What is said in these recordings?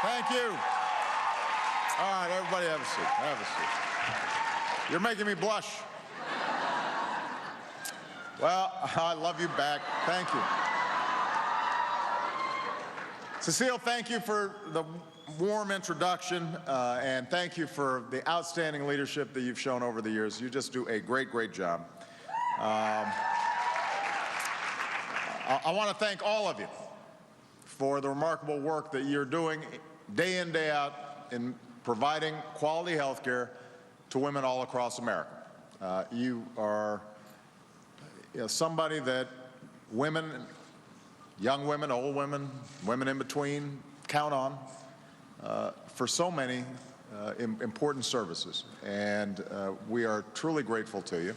Thank you. All right, everybody have a seat. Have a seat. You're making me blush. Well, I love you back. Thank you. Cecile, thank you for the warm introduction, and thank you for the outstanding leadership that you've shown over the years. You just do a great, great job. I want to thank all of you for the remarkable work that you're doing day in, day out in providing quality health care to women all across America. You are somebody that women, young women, old women, women in between, count on for so many important services, and we are truly grateful to you.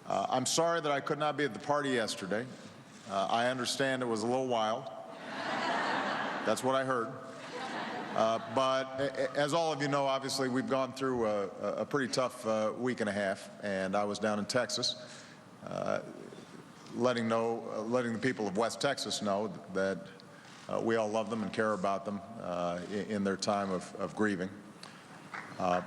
I'm sorry that I could not be at the party yesterday. I understand it was a little wild. That's what I heard. But as all of you know, obviously, we've gone through a pretty tough week and a half, and I was down in Texas letting the people of West Texas know that we all love them and care about them in their time of grieving. But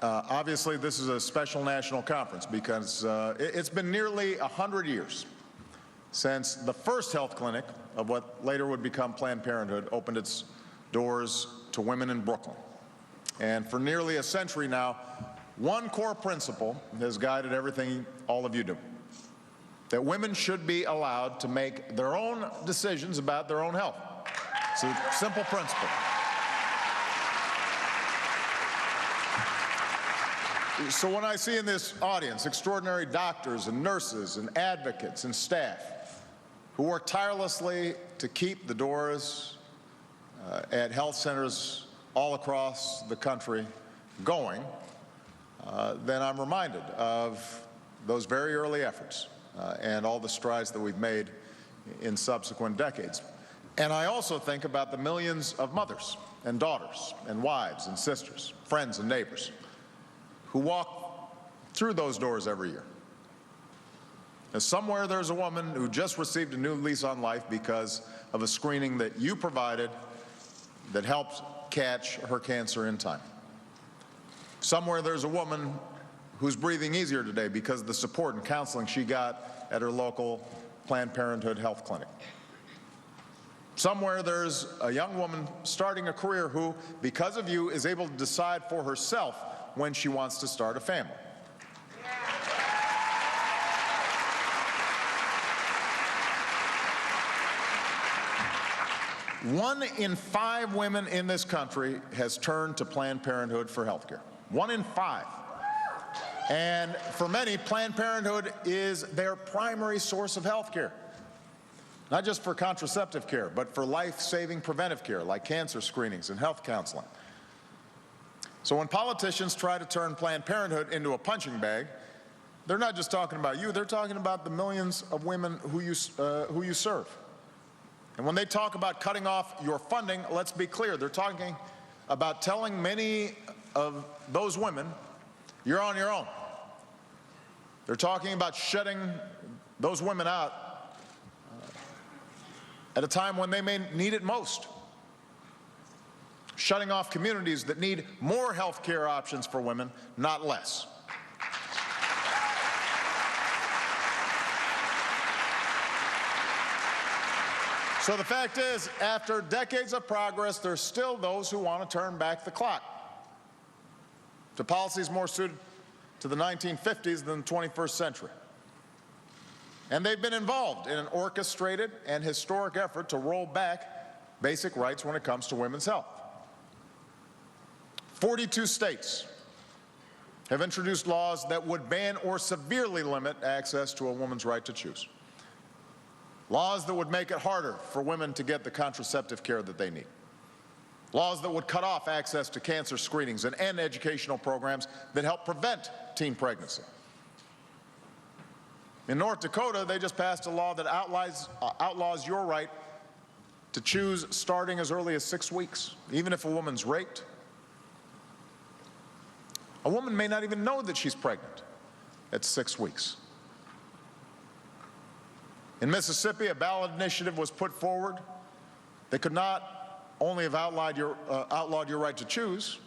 obviously, this is a special national conference because it's been nearly 100 years since the first health clinic of what later would become Planned Parenthood opened its doors to women in Brooklyn. And for nearly a century now, one core principle has guided everything all of you do: that women should be allowed to make their own decisions about their own health. It's a simple principle. So when I see in this audience extraordinary doctors and nurses and advocates and staff who work tirelessly to keep the doors at health centers all across the country going, then I'm reminded of those very early efforts and all the strides that we've made in subsequent decades. And I also think about the millions of mothers and daughters and wives and sisters, friends and neighbors who walk through those doors every year. And somewhere there's a woman who just received a new lease on life because of a screening that you provided that helped catch her cancer in time. Somewhere there's a woman who's breathing easier today because of the support and counseling she got at her local Planned Parenthood health clinic. Somewhere there's a young woman starting a career who, because of you, is able to decide for herself when she wants to start a family. One in 5 women in this country has turned to Planned Parenthood for health care. 1 in 5. And for many, Planned Parenthood is their primary source of health care. Not just for contraceptive care, but for life-saving preventive care like cancer screenings and health counseling. So when politicians try to turn Planned Parenthood into a punching bag, they're not just talking about you, they're talking about the millions of women who you serve. And when they talk about cutting off your funding, let's be clear, they're talking about telling many of those women, you're on your own. They're talking about shutting those women out at a time when they may need it most. Shutting off communities that need more health care options for women, not less. So the fact is, after decades of progress, there's still those who want to turn back the clock to policies more suited to the 1950s than the 21st century. And they've been involved in an orchestrated and historic effort to roll back basic rights when it comes to women's health. 42 states have introduced laws that would ban or severely limit access to a woman's right to choose. Laws that would make it harder for women to get the contraceptive care that they need. Laws that would cut off access to cancer screenings and end educational programs that help prevent teen pregnancy. In North Dakota, they just passed a law that outlaws your right to choose starting as early as 6 weeks, even if a woman's raped. A woman may not even know that she's pregnant at 6 weeks. In Mississippi, a ballot initiative was put forward that could not only have outlawed your right to choose,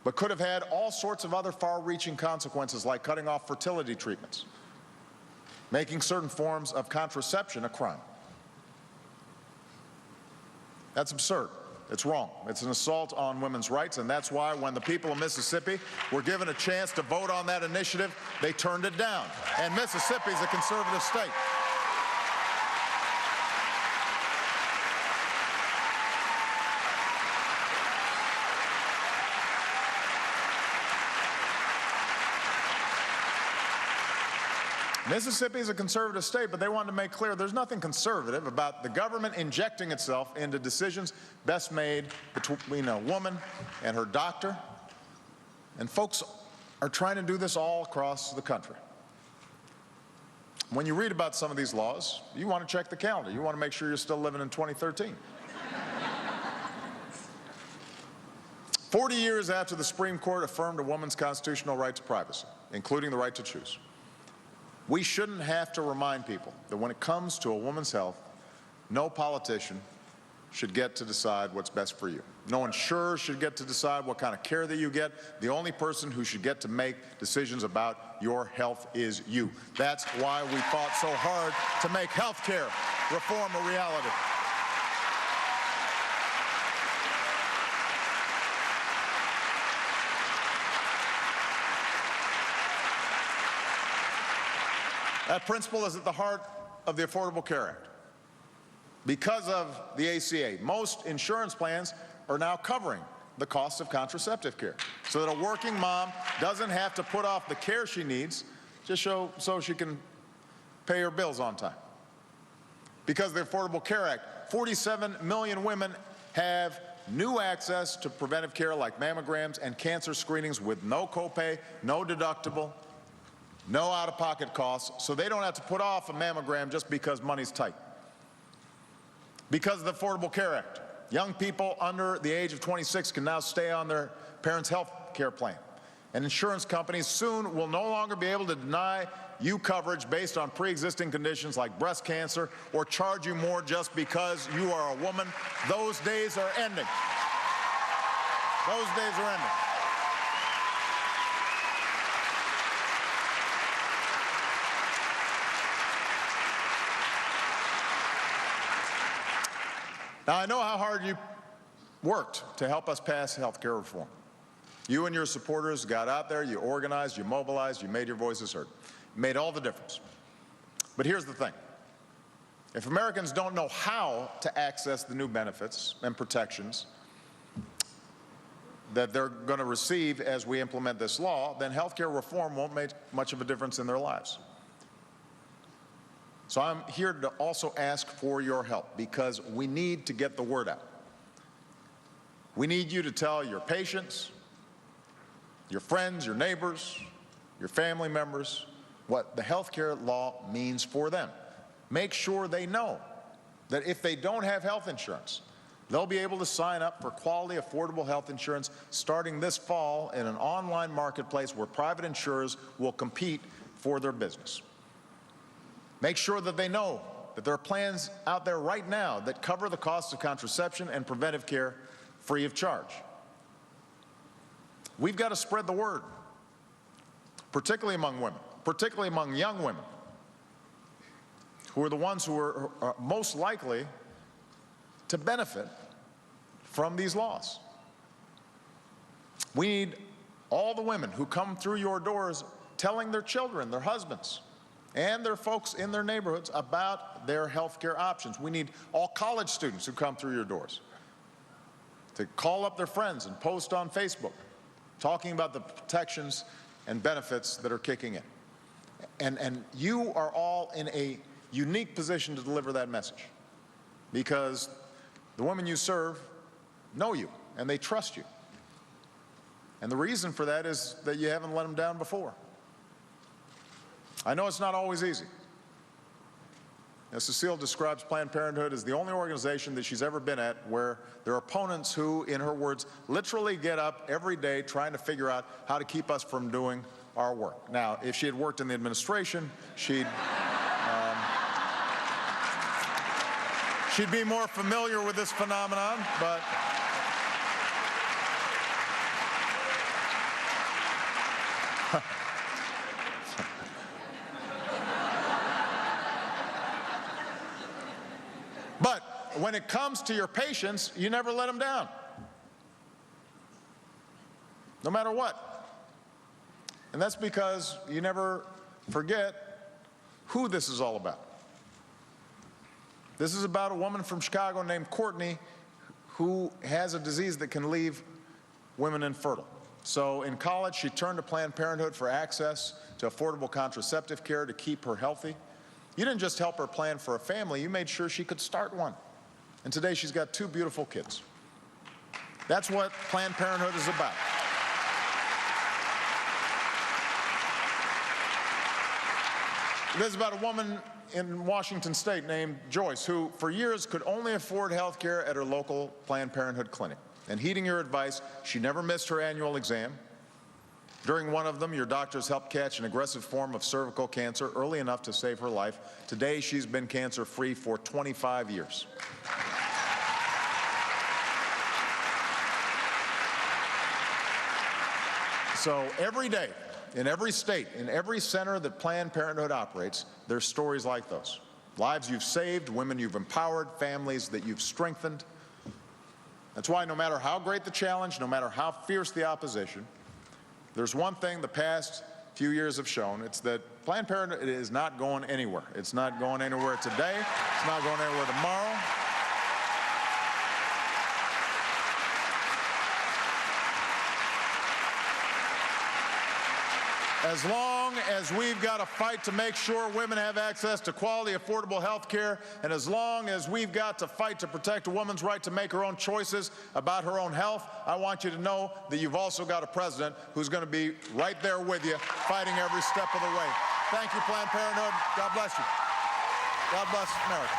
but could have had all sorts of other far-reaching consequences, like cutting off fertility treatments, making certain forms of contraception a crime. That's absurd. It's wrong. It's an assault on women's rights, and that's why when the people of Mississippi were given a chance to vote on that initiative, they turned it down. And Mississippi is a conservative state. Mississippi is a conservative state, but they wanted to make clear there's nothing conservative about the government injecting itself into decisions best made between a woman and her doctor. And folks are trying to do this all across the country. When you read about some of these laws, you want to check the calendar. You want to make sure you're still living in 2013. 40 years after the Supreme Court affirmed a woman's constitutional right to privacy, including the right to choose, we shouldn't have to remind people that when it comes to a woman's health, no politician should get to decide what's best for you. No insurer should get to decide what kind of care that you get. The only person who should get to make decisions about your health is you. That's why we fought so hard to make health care reform a reality. That principle is at the heart of the Affordable Care Act. Because of the ACA, most insurance plans are now covering the cost of contraceptive care, so that a working mom doesn't have to put off the care she needs just so she can pay her bills on time. Because of the Affordable Care Act, 47 million women have new access to preventive care like mammograms and cancer screenings with no copay, no deductible, no out-of-pocket costs, so they don't have to put off a mammogram just because money's tight. Because of the Affordable Care Act, young people under the age of 26 can now stay on their parents' health care plan. And insurance companies soon will no longer be able to deny you coverage based on pre-existing conditions like breast cancer or charge you more just because you are a woman. Those days are ending. Those days are ending. Now, I know how hard you worked to help us pass health care reform. You and your supporters got out there, you organized, you mobilized, you made your voices heard. It made all the difference. But here's the thing. If Americans don't know how to access the new benefits and protections that they're going to receive as we implement this law, then health care reform won't make much of a difference in their lives. So I'm here to also ask for your help, because we need to get the word out. We need you to tell your patients, your friends, your neighbors, your family members what the health care law means for them. Make sure they know that if they don't have health insurance, they'll be able to sign up for quality, affordable health insurance starting this fall in an online marketplace where private insurers will compete for their business. Make sure that they know that there are plans out there right now that cover the cost of contraception and preventive care free of charge. We've got to spread the word, particularly among women, particularly among young women, who are the ones who are most likely to benefit from these laws. We need all the women who come through your doors telling their children, their husbands, and their folks in their neighborhoods about their health care options. We need all college students who come through your doors to call up their friends and post on Facebook talking about the protections and benefits that are kicking in. And you are all in a unique position to deliver that message, because the women you serve know you and they trust you. And the reason for that is that you haven't let them down before. I know it's not always easy. Cecile describes Planned Parenthood as the only organization that she's ever been at where there are opponents who, in her words, literally get up every day trying to figure out how to keep us from doing our work. Now, if she had worked in the administration, she'd she'd be more familiar with this phenomenon, but but when it comes to your patients, you never let them down, no matter what. And that's because you never forget who this is all about. This is about a woman from Chicago named Courtney who has a disease that can leave women infertile. So in college, she turned to Planned Parenthood for access to affordable contraceptive care to keep her healthy. You didn't just help her plan for a family, you made sure she could start one. And today she's got 2 beautiful kids. That's what Planned Parenthood is about. It is about a woman in Washington State named Joyce who for years could only afford health care at her local Planned Parenthood clinic. And heeding your advice, she never missed her annual exam. During one of them, your doctors helped catch an aggressive form of cervical cancer early enough to save her life. Today, she's been cancer-free for 25 years. So every day, in every state, in every center that Planned Parenthood operates, there's stories like those. Lives you've saved, women you've empowered, families that you've strengthened. That's why no matter how great the challenge, no matter how fierce the opposition, there's one thing the past few years have shown. It's that Planned Parenthood is not going anywhere. It's not going anywhere today. It's not going anywhere tomorrow. As long as we've got to fight to make sure women have access to quality, affordable health care, and as long as we've got to fight to protect a woman's right to make her own choices about her own health, I want you to know that you've also got a president who's going to be right there with you, fighting every step of the way. Thank you, Planned Parenthood. God bless you. God bless America.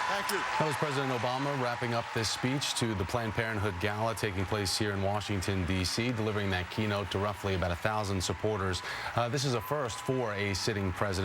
Thank you. That was President Obama wrapping up this speech to the Planned Parenthood Gala taking place here in Washington, D.C., delivering that keynote to roughly about 1,000 supporters. This is a first for a sitting president.